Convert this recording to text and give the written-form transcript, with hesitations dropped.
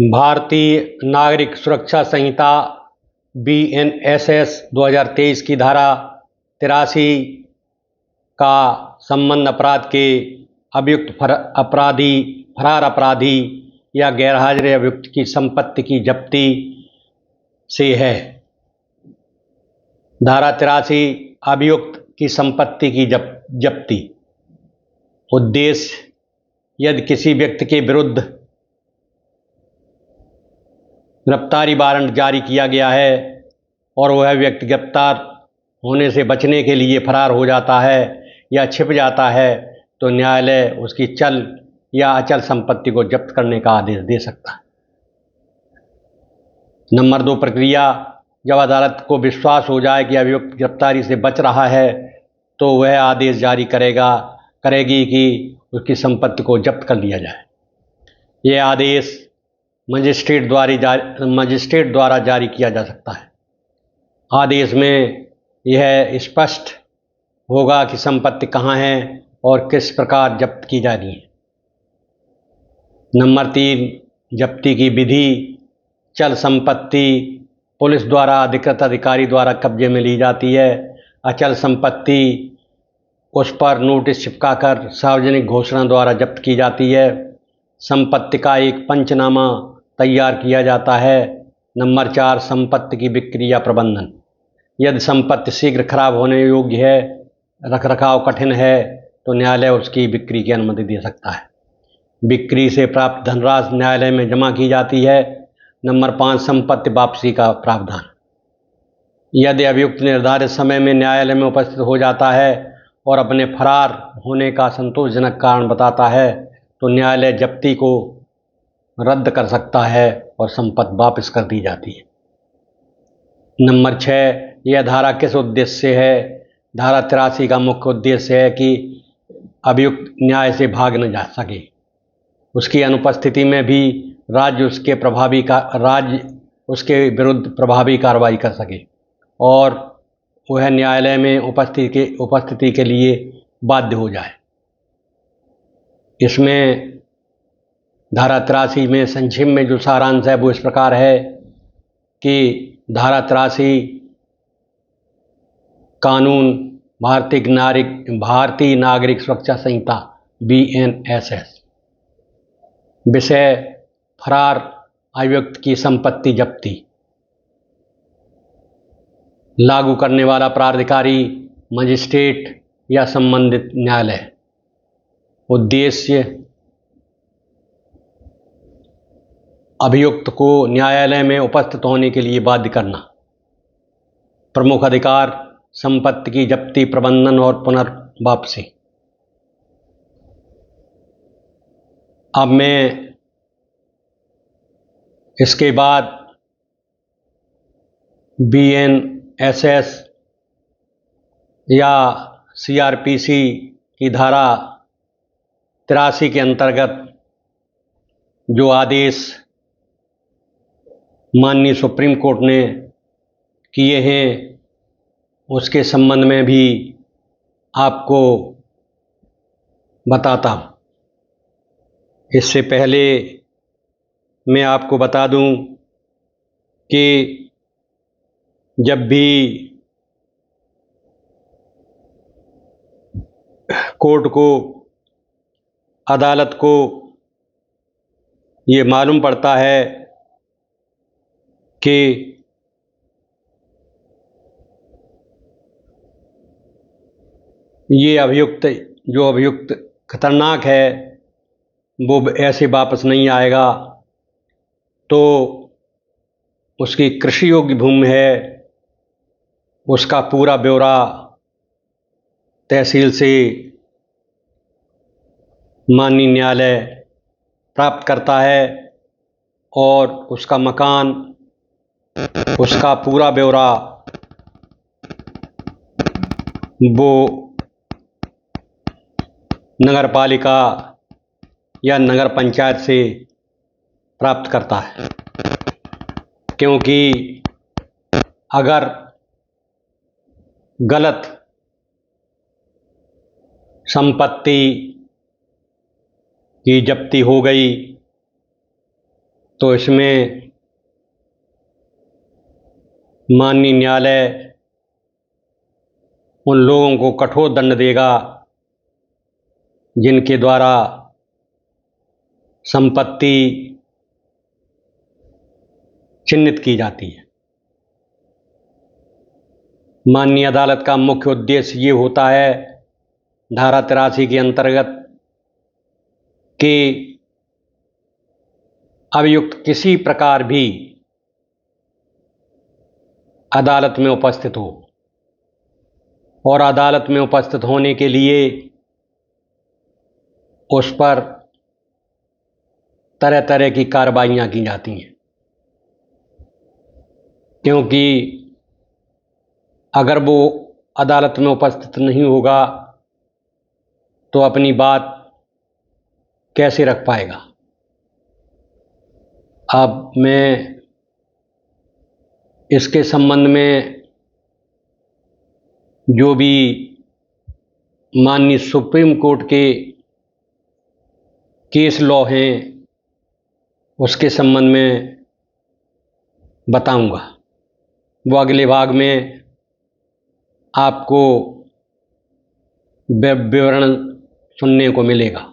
भारतीय नागरिक सुरक्षा संहिता BNSS 2023 की धारा 83 का संबंध अपराध के अभियुक्त फरार अपराधी या गैरहाजिर अभियुक्त की संपत्ति की जब्ती से है। धारा 83 अभियुक्त की संपत्ति की जब्ती। उद्देश्य: यदि किसी व्यक्ति के विरुद्ध गिरफ्तारी वारंट जारी किया गया है और वह व्यक्ति गिरफ्तार होने से बचने के लिए फरार हो जाता है या छिप जाता है, तो न्यायालय उसकी चल या अचल संपत्ति को जब्त करने का आदेश दे सकता है। नंबर 2 प्रक्रिया: जब अदालत को विश्वास हो जाए कि अभियुक्त गिरफ्तारी से बच रहा है, तो वह आदेश जारी करेगी कि उसकी संपत्ति को जब्त कर लिया जाए। यह आदेश मजिस्ट्रेट द्वारा जारी किया जा सकता है। आदेश में यह स्पष्ट होगा कि संपत्ति कहाँ है और किस प्रकार जब्त की जा रही है। नंबर 3 जब्ती की विधि: चल संपत्ति पुलिस द्वारा अधिकृत अधिकारी द्वारा कब्जे में ली जाती है। अचल संपत्ति उस पर नोटिस चिपकाकर सार्वजनिक घोषणा द्वारा जब्त की जाती है। संपत्ति का एक पंचनामा तैयार किया जाता है। नंबर 4 संपत्ति की बिक्री या प्रबंधन: यदि संपत्ति शीघ्र खराब होने योग्य है, रखरखाव कठिन है, तो न्यायालय उसकी बिक्री की अनुमति दे सकता है। बिक्री से प्राप्त धनराशि न्यायालय में जमा की जाती है। नंबर 5 संपत्ति वापसी का प्रावधान: यदि अभियुक्त निर्धारित समय में न्यायालय में उपस्थित हो जाता है और अपने फरार होने का संतोषजनक कारण बताता है, तो न्यायालय जब्ती को रद्द कर सकता है और संपत्ति वापस कर दी जाती है। नंबर 6 यह धारा किस उद्देश्य से है? धारा 83 का मुख्य उद्देश्य है कि अभियुक्त न्याय से भाग न जा सके। उसकी अनुपस्थिति में भी राज्य उसके विरुद्ध प्रभावी कार्रवाई कर सके और वह न्यायालय में उपस्थिति के लिए बाध्य हो जाए। इसमें धारा 83 में संक्षेप में जो सारांश है वो इस प्रकार है कि धारा 83 कानून भारतीय नागरिक सुरक्षा संहिता BNSS विषय फरार अभियुक्त की संपत्ति जब्ती। लागू करने वाला प्राधिकारी मजिस्ट्रेट या संबंधित न्यायालय। उद्देश्य: अभियुक्त को न्यायालय में उपस्थित होने के लिए बाध्य करना। प्रमुख अधिकार: संपत्ति की जब्ती, प्रबंधन और पुनर्वापसी। अब मैं इसके बाद BNSS या CRPC की धारा 83 के अंतर्गत जो आदेश माननीय सुप्रीम कोर्ट ने किए हैं उसके संबंध में भी आपको बताता हूँ। इससे पहले मैं आपको बता दूं कि जब भी कोर्ट को, अदालत को ये मालूम पड़ता है कि ये अभियुक्त खतरनाक है, वो ऐसे वापस नहीं आएगा, तो उसकी कृषि योग्य भूमि है, उसका पूरा ब्यौरा तहसील से माननीय न्यायालय प्राप्त करता है और उसका मकान, उसका पूरा ब्यौरा वो नगर पालिका या नगर पंचायत से प्राप्त करता है। क्योंकि अगर गलत संपत्ति की जब्ती हो गई तो इसमें माननीय न्यायालय उन लोगों को कठोर दंड देगा जिनके द्वारा संपत्ति चिन्हित की जाती है। माननीय अदालत का मुख्य उद्देश्य ये होता है धारा 83 के अंतर्गत कि अभियुक्त किसी प्रकार भी अदालत में उपस्थित हो और अदालत में उपस्थित होने के लिए उस पर तरह तरह की कार्रवाइयाँ की जाती हैं, क्योंकि अगर वो अदालत में उपस्थित नहीं होगा तो अपनी बात कैसे रख पाएगा। अब मैं इसके संबंध में जो भी माननीय सुप्रीम कोर्ट के केस लॉ हैं उसके संबंध में बताऊंगा। वो अगले भाग में आपको विवरण सुनने को मिलेगा।